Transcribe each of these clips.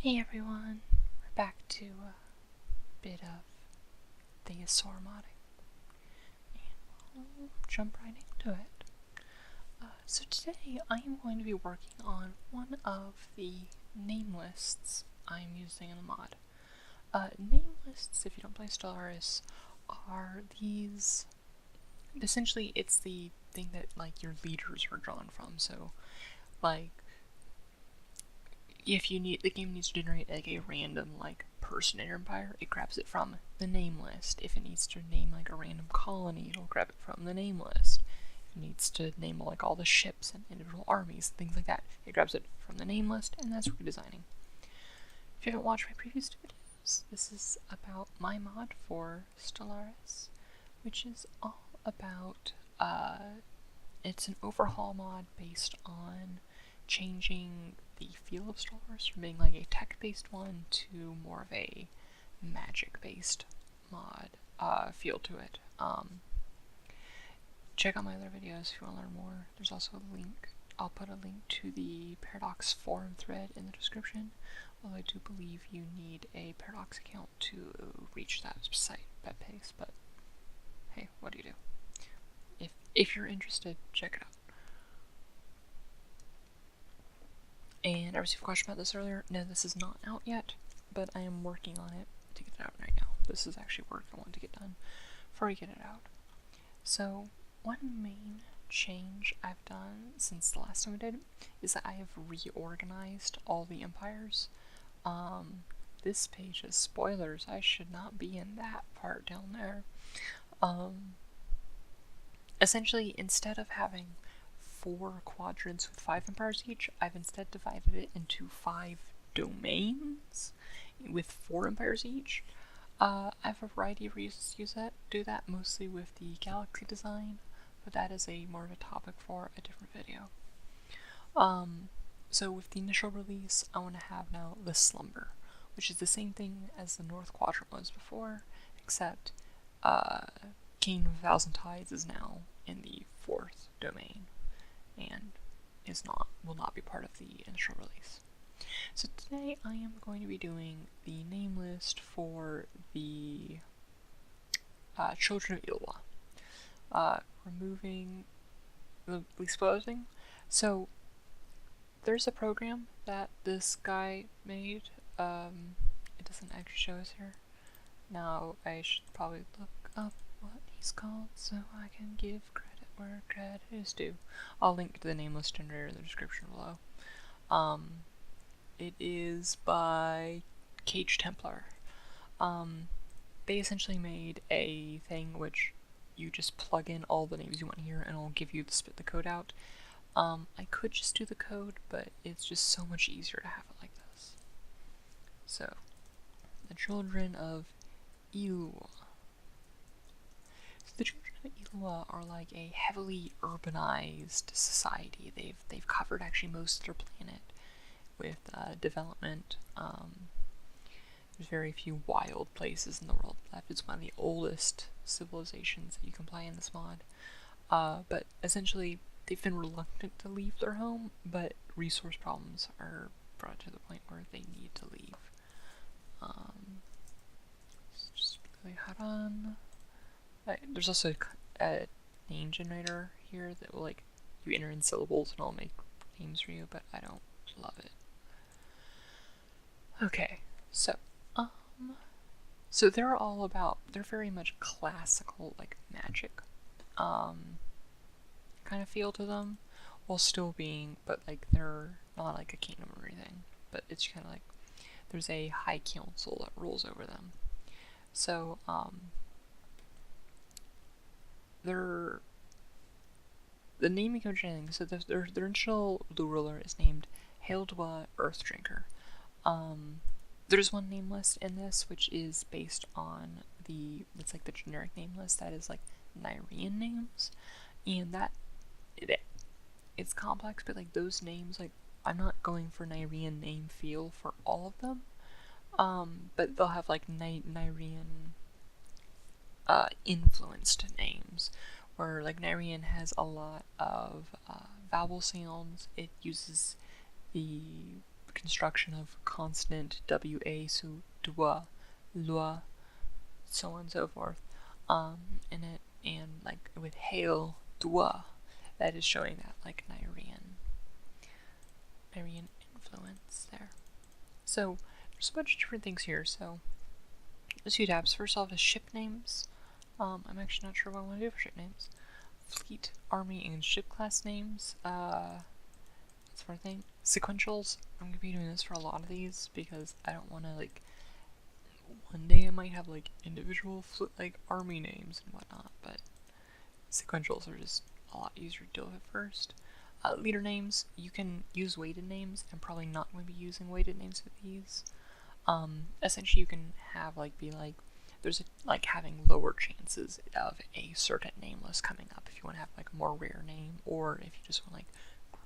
Hey everyone, we're back to a bit of Thayus Sor modding, and we'll jump right into it. So today I am going to be working on one of the name lists I'm using in the mod. Name lists, if you don't play Stellaris, are these... Essentially, it's the thing that, like, your leaders are drawn from, so, like, if you need, the game needs to generate like a random like person in your empire, it grabs it from the name list. If it needs to name like a random colony, it'll grab it from the name list. If it needs to name like all the ships and individual armies, things like that, it grabs it from the name list, and that's redesigning. If you haven't watched my previous videos, this is about my mod for Stellaris, which is all about, it's an overhaul mod based on changing the feel of Stellaris from being like a tech-based one to more of a magic-based mod feel to it. Check out my other videos if you want to learn more. There's also a link. I'll put a link to the Paradox forum thread in the description, although I do believe you need a Paradox account to reach that site, that pace, but hey, what do you do? If you're interested, check it out. And I received a question about this earlier. No, this is not out yet, but I am working on it to get it out right now. This is actually work I want to get done before I get it out. So, one main change I've done since the last time I did is that I have reorganized all the empires. This page is spoilers. I should not be in that part down there. Essentially, instead of having 4 quadrants with 5 empires each, I've instead divided it into 5 domains with 4 empires each. I have a variety of reasons to do that, mostly with the galaxy design, but that is more of a topic for a different video. So with the initial release, I want to have now the Slumber, which is the same thing as the North Quadrant was before, except Kingdom of 1,000 Tides is now in the 4th domain, and will not be part of the initial release. So today I am going to be doing the name list for the Children of Yllwa. Removing, exposing. So there's a program that this guy made. It doesn't actually show us here. Now I should probably look up what he's called so I can give credit where credit is due. I'll link to the Nameless Generator in the description below. It is by Cage Templar. They essentially made a thing which you just plug in all the names you want here and it'll give you spit the code out. I could just do the code, but it's just so much easier to have it like this. So, the Children of Yllwa. So the Children of Yllwa are like a heavily urbanized society. They've covered actually most of their planet with development. There's very few wild places in the world left. It's one of the oldest civilizations that you can play in this mod. But essentially, they've been reluctant to leave their home, but resource problems are brought to the point where they need to leave. Just really hot on. There's also a name generator here that will, like, you enter in syllables and it'll make names for you, but I don't love it. Okay, so they're all about, they're very much classical, like, magic, kind of feel to them, while still being, but, like, they're not like a kingdom or anything, but it's kind of like, there's a high council that rules over them. So, the naming of anything, so their initial ruler is named Yllwa Earthdrinker. There's one name list in this which is based on it's like the generic name list that is like Nyrian names, and it's complex, but like those names, like I'm not going for Nyrian name feel for all of them, but they'll have like Nyrian influenced names, where like Nyrian has a lot of vowel sounds. It uses the construction of constant WA, so dwa, lua, so on and so forth, in it, and like with hail, dwa, that is showing that like Nairean influence there. So there's a bunch of different things here. So there's a few tabs. First off is ship names. I'm actually not sure what I want to do for ship names. Fleet, army, and ship class names. That's for a thing. Sequentials. I'm gonna be doing this for a lot of these because I don't want to like. One day I might have like individual like army names and whatnot, but sequentials are just a lot easier to deal with at first. Leader names, you can use weighted names. I'm probably not going to be using weighted names with these. Essentially you can have like there's like having lower chances of a certain nameless coming up if you want to have like a more rare name, or if you just want to like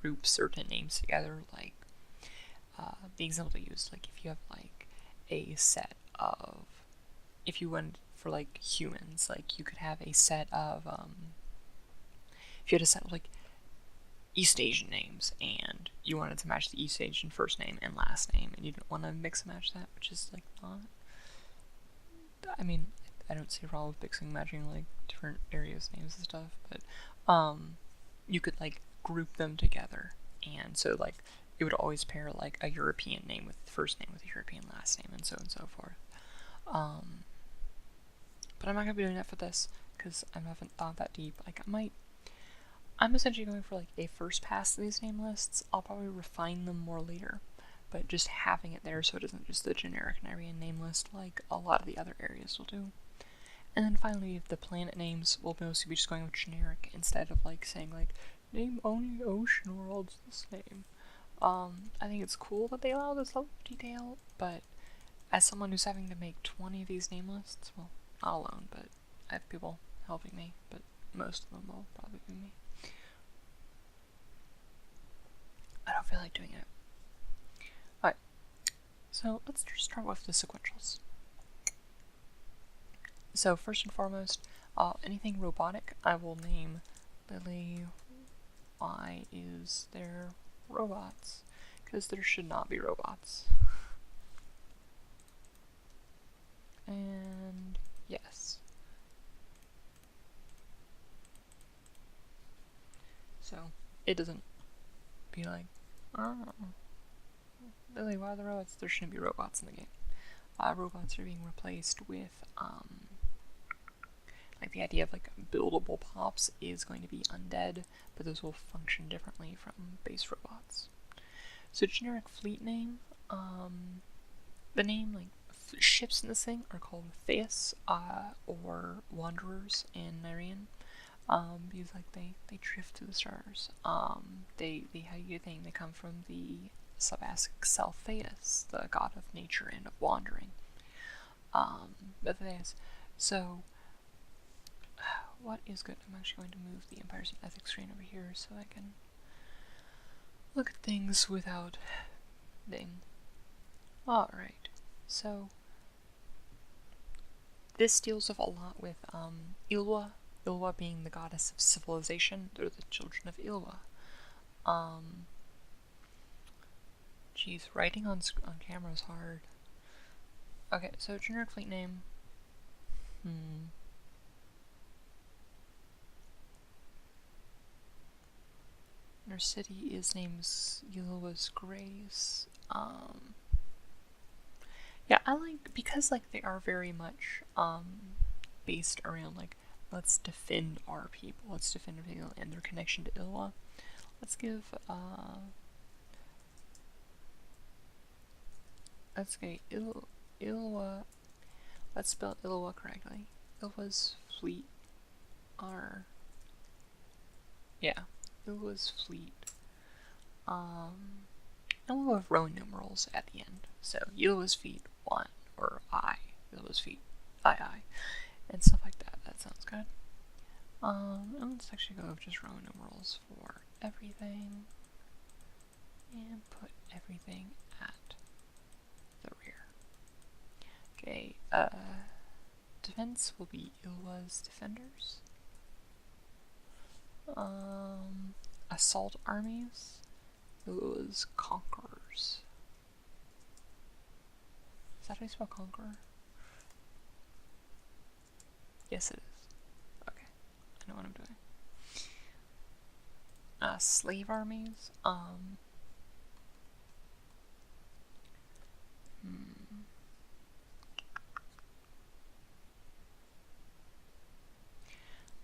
group certain names together. Like the example I used, like if you have like a set of, if you went for like humans, like you could have a set of if you had a set of like East Asian names, and you wanted to match the East Asian first name and last name, and you didn't want to mix and match that, which is like not. I mean, I don't see a problem with mixing and matching like different areas names and stuff, but you could like group them together, and so like it would always pair like a European name with the first name with a European last name, and so forth. But I'm not gonna be doing that for this because I haven't thought that deep. Like I'm essentially going for like a first pass of these name lists. I'll probably refine them more later, but just having it there so it isn't just the generic Nairean name list like a lot of the other areas will do. And then finally, the planet names will mostly be just going with generic instead of like saying like name only ocean worlds this name. I think it's cool that they allow this level of detail, but as someone who's having to make 20 of these name lists, well, not alone, but I have people helping me, but most of them will probably be me. I don't feel like doing it. Alright, so let's just start with the sequentials. So first and foremost, anything robotic, I will name Lily. Why is there robots? Because there should not be robots. And yes. So it doesn't be like, oh, Lily, why are the robots? There shouldn't be robots in the game. Robots are being replaced with, like the idea of like buildable pops is going to be undead, but those will function differently from base robots. So generic fleet name, the name like ships in this thing are called Thayus or Wanderers in Nairean, because like they drift through the stars. They how you think they come from the Sabasic self Thayus, the god of nature and of wandering. But Thayus. So what is good? I'm actually going to move the Empires and Ethics screen over here so I can look at things without being. Alright, so this deals with a lot with Yllwa. Yllwa being the goddess of civilization. They're the Children of Yllwa. Geez, writing on camera is hard. Okay, so generic fleet name. Our city is named Yllwa's Grace. Yeah, I like, because like they are very much based around like, let's defend our people, and their connection to Yllwa. Let's give let's get Yllwa. Let's spell Yllwa correctly. Yllwa's fleet are, yeah, Yllwa's fleet. And we'll have Roman numerals at the end. So Yllwa's feet 1 or I. Yllwa's feet I. And stuff like that. That sounds good. And let's actually go with just Roman numerals for everything. And put everything at the rear. Okay, defense will be Yllwa's defenders. Assault armies, Yllwa's conquerors. how do I spell conqueror? Yes, it is. Okay, I know what I'm doing. Slave armies.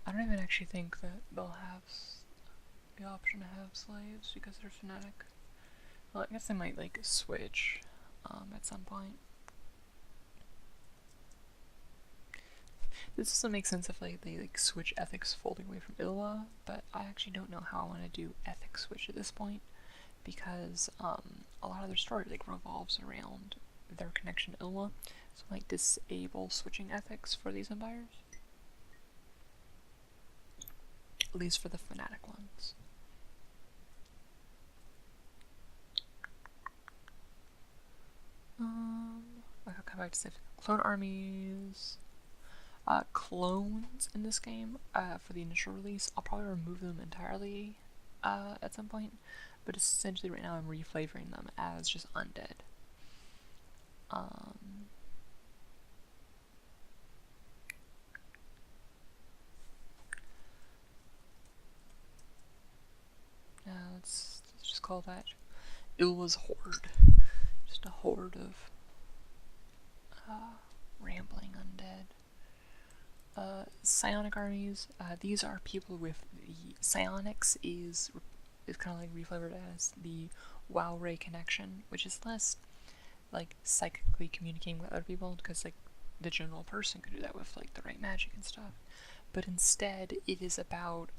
I don't even actually think that they'll have the option to have slaves because they're fanatic. Well, I guess they might like switch at some point. This doesn't make sense if like they like switch ethics folding away from Yllwa, but I actually don't know how I want to do ethics switch at this point because a lot of their story like revolves around their connection to Yllwa, so I might disable switching ethics for these empires. At least for the fanatic ones. I'll come back to say clone armies. Clones in this game, for the initial release, I'll probably remove them entirely at some point, but essentially right now I'm reflavoring them as just undead. Let's just call that Yllwa's Horde. Just a horde of rambling undead. Psionic armies, these are people with the psionics is kind of like reflavored as the WoW Ray connection, which is less like psychically communicating with other people, because like the general person could do that with like the right magic and stuff, but instead it is about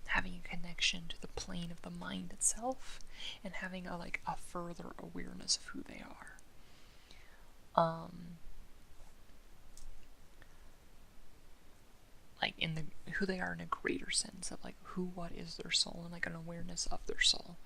having a connection to the plane of the mind itself and having a further awareness of who they are. Like in the who they are in a greater sense of like what is their soul and like an awareness of their soul.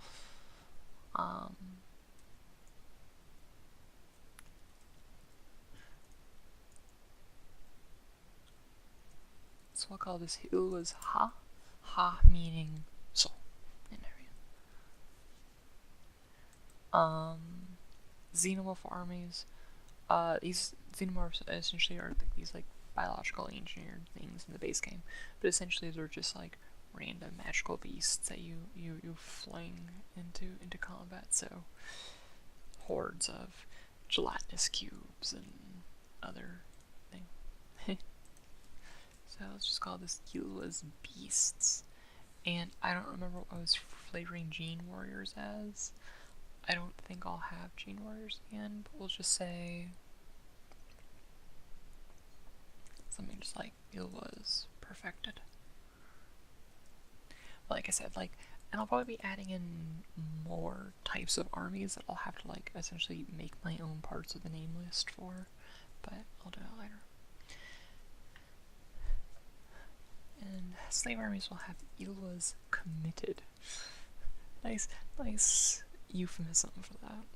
So I'll call this Yllwa's Ha. Ha meaning soul in area. Xenomorph armies. These xenomorphs essentially are like these like biological engineered things in the base game, but essentially they're just like random magical beasts that you fling into combat. So hordes of gelatinous cubes and other things. So let's just call this Yllwa's beasts. And I don't remember what I was flavoring Gene Warriors as. I don't think I'll have Gene Warriors again, but we'll just say something just like Yllwa's perfected. But like I said, and I'll probably be adding in more types of armies that I'll have to essentially make my own parts of the name list for, but I'll do that later. And slave armies will have Yllwa's committed. Nice euphemism for that.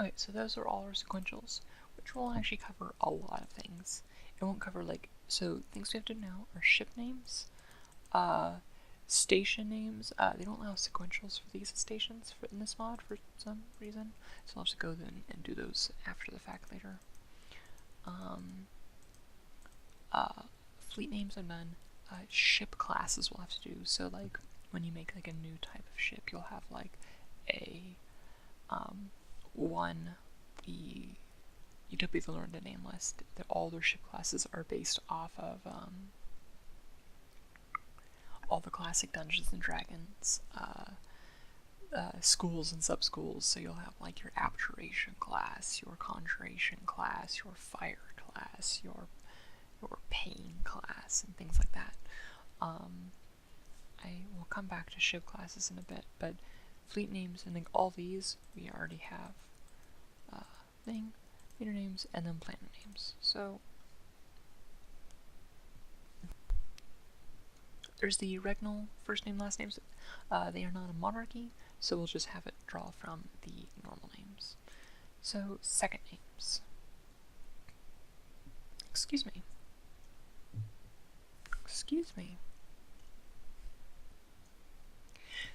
Okay, so those are all our sequentials, which will actually cover a lot of things. It won't cover so things we have to do now are ship names, station names. They don't allow sequentials for these stations in this mod for some reason, so I'll have to go then and do those after the fact later. Fleet names are done. Ship classes we'll have to do. So when you make a new type of ship, you'll have a one you typically learn the name list that all their ship classes are based off of all the classic Dungeons and Dragons schools and sub-schools. So you'll have your Abjuration class, your Conjuration class, your Fire class, your Pain class, and things like that. I will come back to ship classes in a bit, but fleet names and all these we already have leader names and then planet names. So there's the regnal first name, last names. They are not a monarchy, so we'll just have it draw from the normal names. So second names. Excuse me.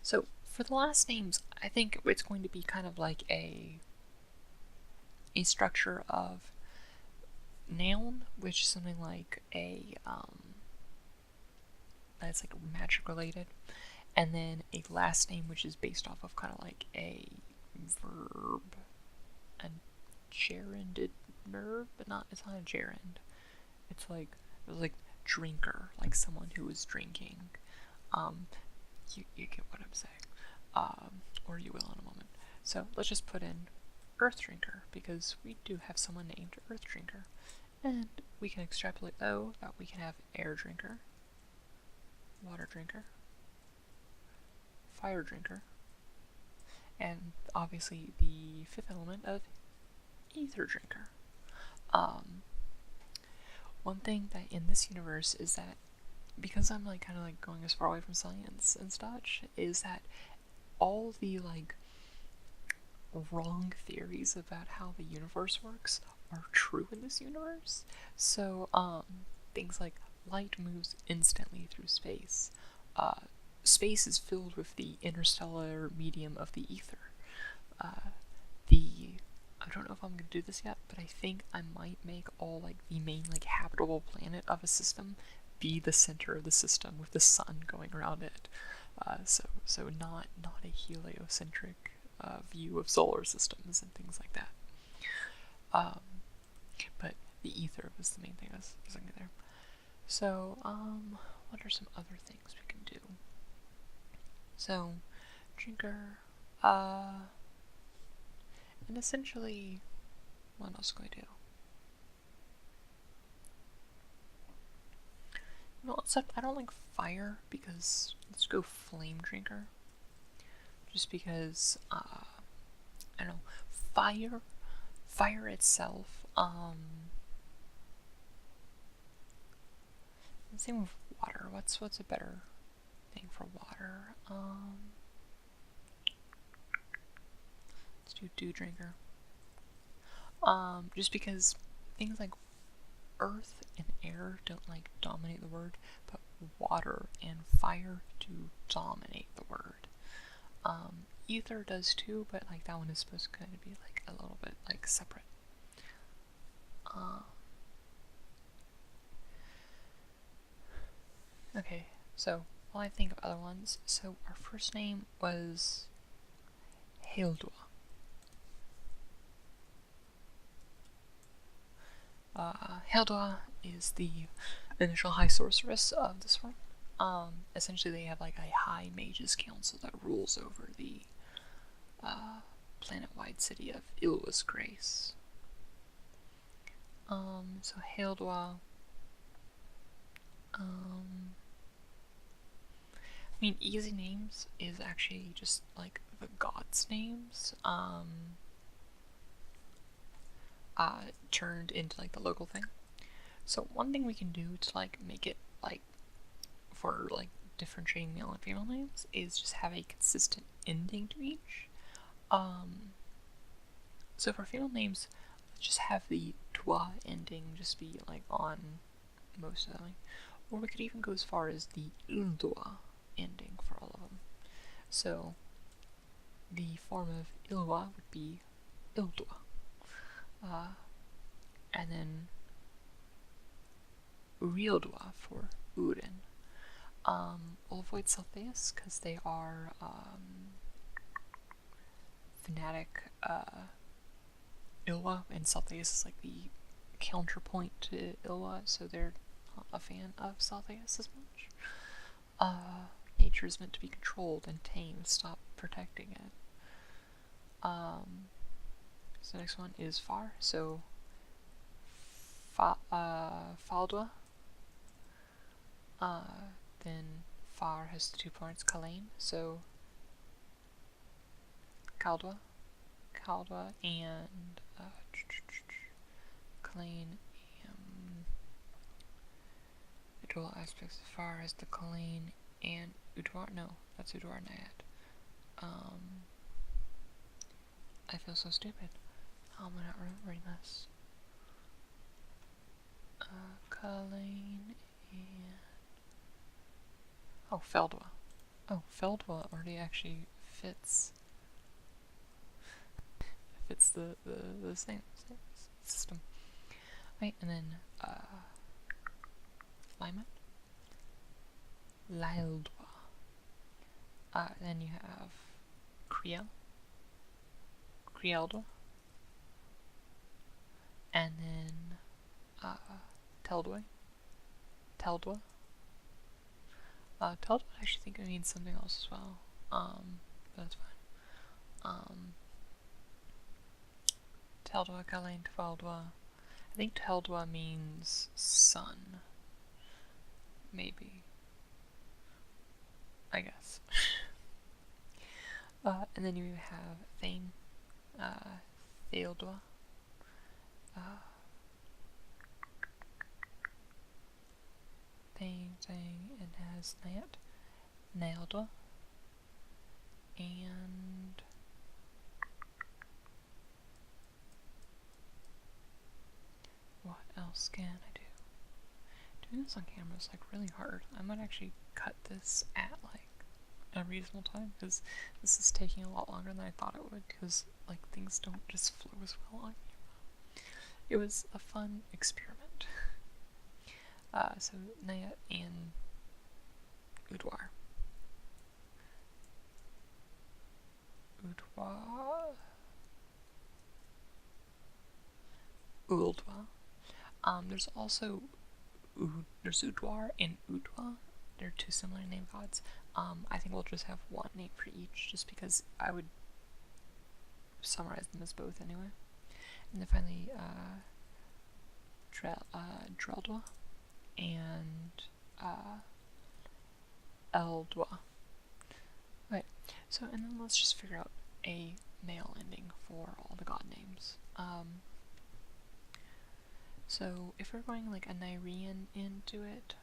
So for the last names, I think it's going to be kind of like a a structure of noun, which is something like a that's like magic related, and then a last name which is based off of kind of like a verb, a gerunded verb, but it's not a gerund. It was like drinker, like someone who was drinking. You get what I'm saying, or you will in a moment. So let's just put in Earth Drinker, because we do have someone named Earth Drinker. And we can extrapolate that we can have Air Drinker, Water Drinker, Fire Drinker, and obviously the fifth element of Ether Drinker. One thing that in this universe is that, because I'm like kind of like going as far away from science and such, is that all the like wrong theories about how the universe works are true in this universe. So things like light moves instantly through space. Space is filled with the interstellar medium of the ether. I don't know if I'm gonna do this yet, but I think I might make all like the main like habitable planet of a system be the center of the system with the sun going around it. So not a heliocentric view of solar systems and things like that. But the ether was the main thing I was thinking there. So what are some other things we can do? So drinker, and essentially, what else can I do? No, except I don't like fire, because let's go flame drinker. Just because, I don't know, fire itself, same with water. What's a better thing for water? Let's do dew drinker. Just because things like earth and air don't like dominate the word, but water and fire do dominate the word. Ether does too, but like that one is supposed to kind of be like a little bit like separate. Okay, so while I think of other ones, so our first name was Yllwa. Yllwa is the initial high sorceress of this one. Essentially they have like a high mages council that rules over the planet-wide city of Yllwa's Grace. So Yllwa, I mean, easy names is actually just like the gods' names, turned into like the local thing. So one thing we can do to like make it like for like differentiating male and female names is just have a consistent ending to each. So for female names, let's just have the dwa ending just be like on most of them. Or we could even go as far as the ildwa ending for all of them. So the form of Yllwa would be Ildwa. And then Uriodwa for Urin. We'll avoid Thayus because they are fanatic Yllwa, and Thayus is like the counterpoint to Yllwa, so they're not a fan of Thayus as much. Nature is meant to be controlled and tamed. Stop protecting it. So the next one is Far. So Faldwa. Then Far has the 2 points. Kalain. So Kaldwa, and Kalain. The dual aspects of Far has the Kalain and Udwar. No, that's Udwar Nayat. I feel so stupid. How am I not remembering this? Kalain and... Oh, Feldwa. Oh, Feldwa already actually fits fits the same system. Right, and then Lymat, Yllwa. Then you have Creeldwa, and then Teldwa. Teldwa I actually think it means something else as well. But that's fine. Teldwa, Kalain, Tefaldwa. I think Teldwa means sun. Maybe. I guess. And then you have Thane, Theodwa, Thane, and has Naildwa, and what else can I do? Doing this on camera is like really hard. I might actually cut this at like a reasonable time, because this is taking a lot longer than I thought it would, because like things don't just flow as well on camera. It was a fun experiment. So Naya and Udwar. Uldwa. There's also there's Udwar and Udwa. They're two similar name gods. I think we'll just have one name for each, just because I would summarize them as both anyway. And then finally, Dreldwa and Eldwa. Right, so, and then let's just figure out a male ending for all the god names. So if we're going like a Nyrian into it,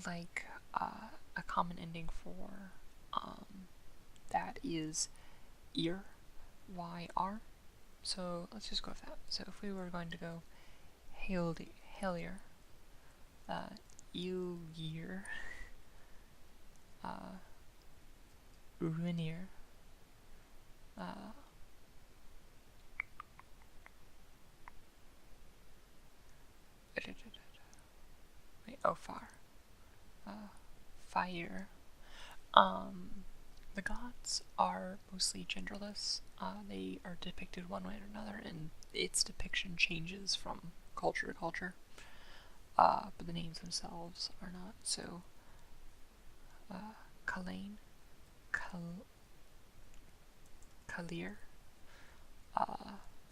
like a common ending for that is Ir, Y-R. So let's just go with that. So if we were going to go Helier, Ilgir, Ruinir, Ofar, Fire. The gods are mostly genderless. They are depicted one way or another, and its depiction changes from culture to culture. But the names themselves are not. So, Kalain, Kalir,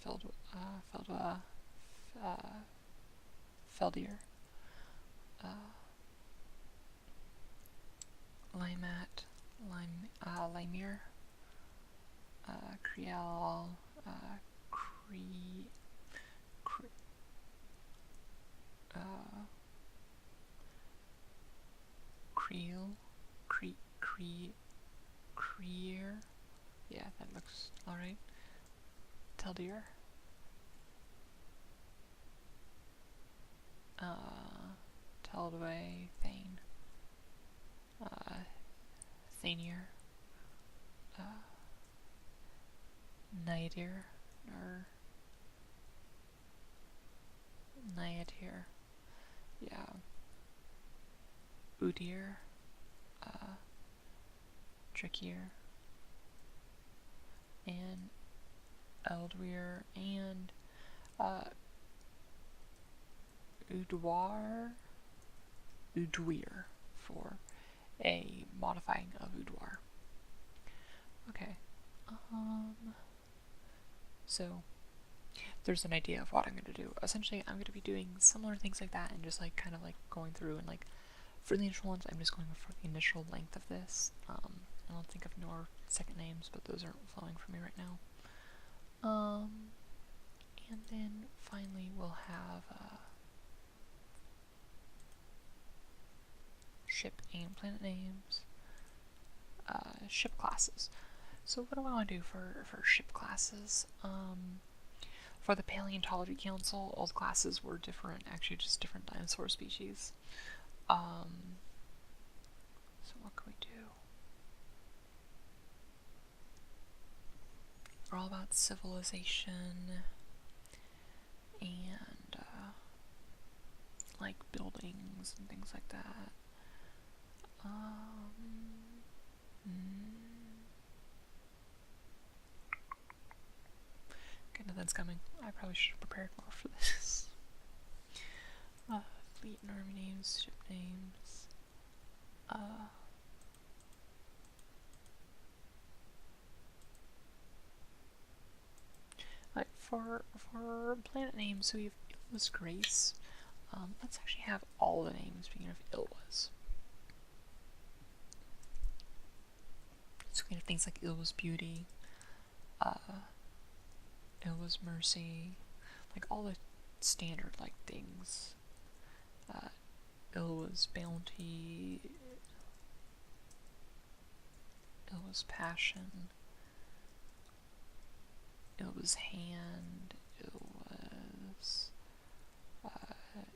Feldwa, Feldir, Lymat, Lymir, Kriel, Creer, yeah, that looks alright. Teldir, Teldway, Thane, Thanir, Naidir, or Naidir, yeah, Udir, Trickier, and Eldwir, and Udwir for a modifying of Udwar. Okay, so there's an idea of what I'm going to do. Essentially, I'm going to be doing similar things like that, and just like kind of like going through, and like for the initial ones, I'm just going for the initial length of this. I don't think of more second names, but those aren't flowing for me right now. And then finally we'll have ship and planet names, ship classes. So what do I want to do for ship classes? For the Paleontology Council, all the classes were different, actually just different dinosaur species. So what can we do? all about civilization and like buildings and things like that. Okay, nothing's coming. I probably should have prepared more for this. Fleet and army names, ship names. Like for planet names, so we have Yllwa's Grace. Let's actually have all the names beginning of Yllwa's. So we have things like Yllwa's Beauty, Yllwa's Mercy, like all the standard like things. Yllwa's Bounty, Yllwa's Passion, Yllwa's Hand,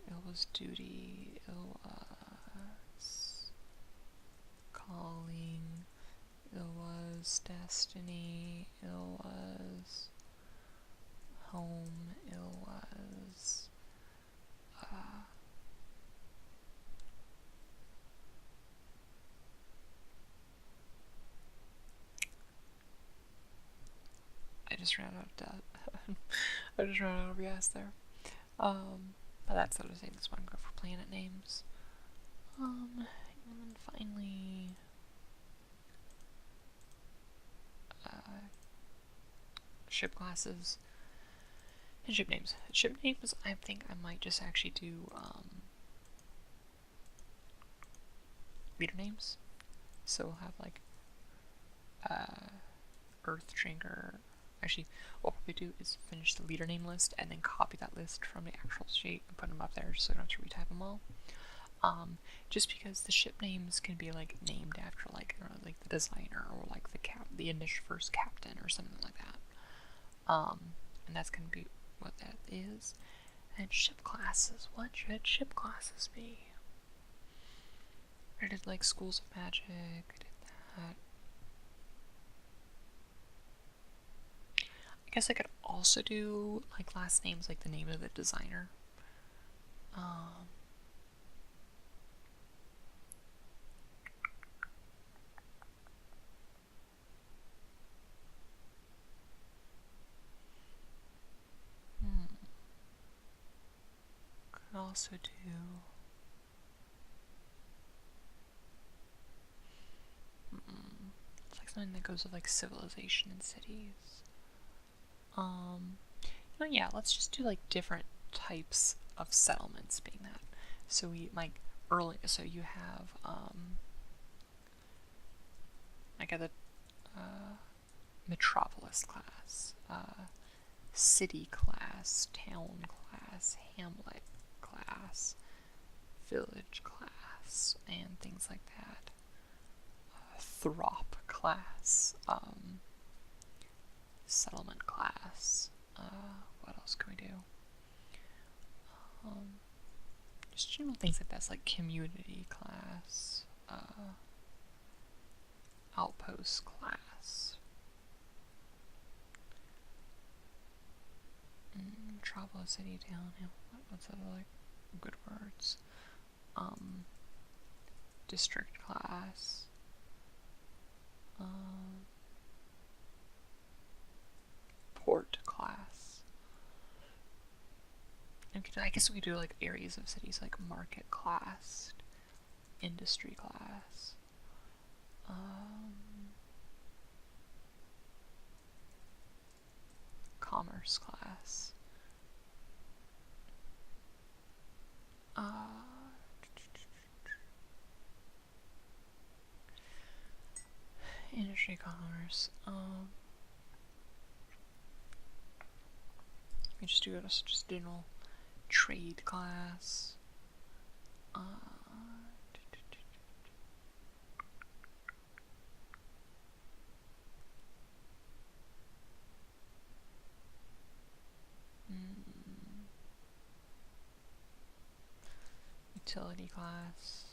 Yllwa's Duty, Yllwa's Calling, Yllwa's Destiny, Yllwa's Home, Yllwa's I just ran out of debt. I just ran out of gas there. But that's how to say this one. Go for planet names. And then finally, ship classes and ship names. Ship names, I think I might just actually do leader names. So we'll have like Earth Drinker. Actually, what we'll probably do is finish the leader name list and then copy that list from the actual sheet and put them up there so I don't have to retype them all. Just because the ship names can be like named after like, I don't know, like the designer or like the initial first captain or something like that. And that's gonna be what that is. And ship classes. What should ship classes be? I did like Schools of Magic. I did that. I guess I could also do like last names, like the name of the designer. Could also do it's like something that goes with like civilization and cities. Yeah, let's just do like different types of settlements being that. So we like so you have I got the metropolis class, city class, town class, hamlet class, village class, and things like that. Throp class, settlement class. What else can we do? Just general things like that, like community class, outpost class, metropolis, city, town. What's other like good words? District class. Port class. Okay, I guess we could do like areas of cities, like market class, industry class, commerce class, industry commerce. We just do just general trade class. Utility class.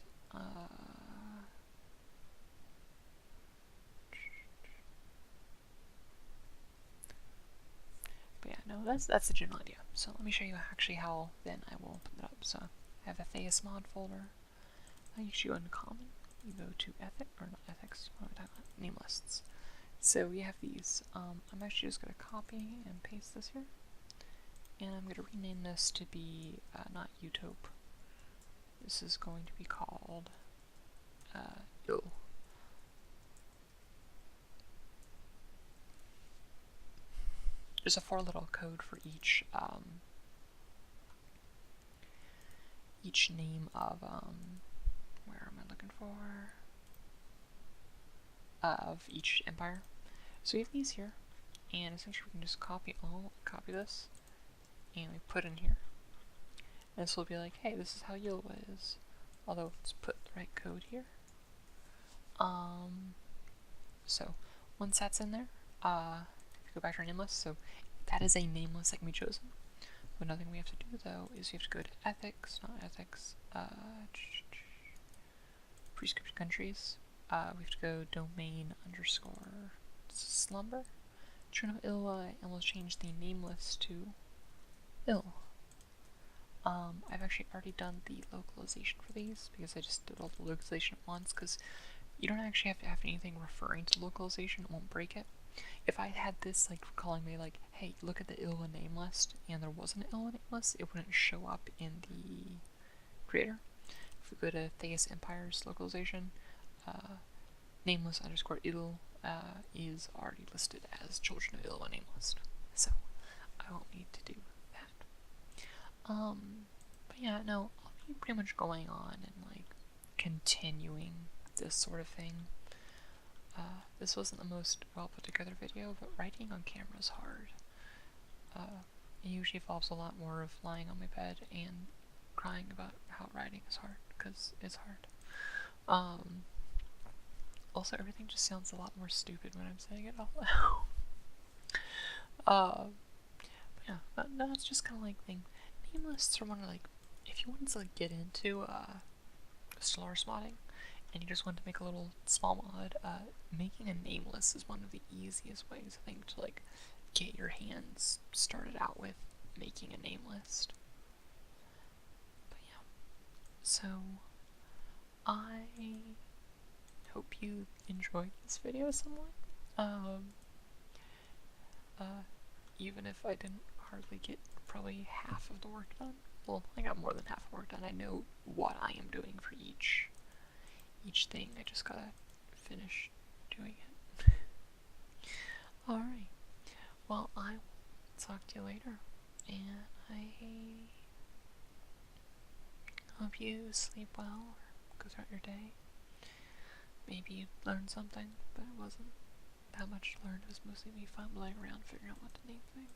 that's the general idea. So let me show you actually how then I will open it up. So I have the Thayus mod folder. I usually go into common. You go to ethics, what am I talking about? Name lists. So we have these. I'm actually just going to copy and paste this here. And I'm going to rename this to be not Utope. This is going to be called Ill. There's a 4-letter code for each name of where am I looking for? Of each empire. So we have these here, and essentially we can just copy this, and we put in here. And this will be like, hey, this is how Yllwa is. Although let's put the right code here. So once that's in there, if you go back to our name list, so that is a name list that can be chosen. But another thing we have to do though is we have to go to ethics, not ethics, prescription countries. We have to go domain underscore slumber. Children of Yllwa, and we'll change the name list to ill. I've actually already done the localization for these because I just did all the localization at once, because you don't actually have to have anything referring to localization, it won't break it. If I had this like calling me like, hey, look at the Yllwa name list, and there wasn't an Yllwa name list, it wouldn't show up in the creator. If we go to Thayus Empire's localization, nameless underscore ill is already listed as Children of Yllwa name list, so I won't need to do that. But yeah, no, I'll be pretty much going on and like continuing this sort of thing. This wasn't the most well put together video, but writing on camera is hard. It usually involves a lot more of lying on my bed and crying about how writing is hard, because it's hard. Also, everything just sounds a lot more stupid when I'm saying it out loud. Yeah, but that's just kind of like thing. Name lists are one of like, if you wanted to like get into Stellaris Modding, and you just want to make a little small mod, making a name list is one of the easiest ways, I think, to like get your hands started out with making a name list. But yeah, so I hope you enjoyed this video somewhat. Even if I didn't hardly get probably half of the work done. Well, I got more than half the work done. I know what I am doing for each thing. I just gotta finish doing it. Alright. Well, I will talk to you later. And I hope you sleep well or go throughout your day. Maybe you learned something, but it wasn't that much to learn. It was mostly me fumbling around figuring out what to name things.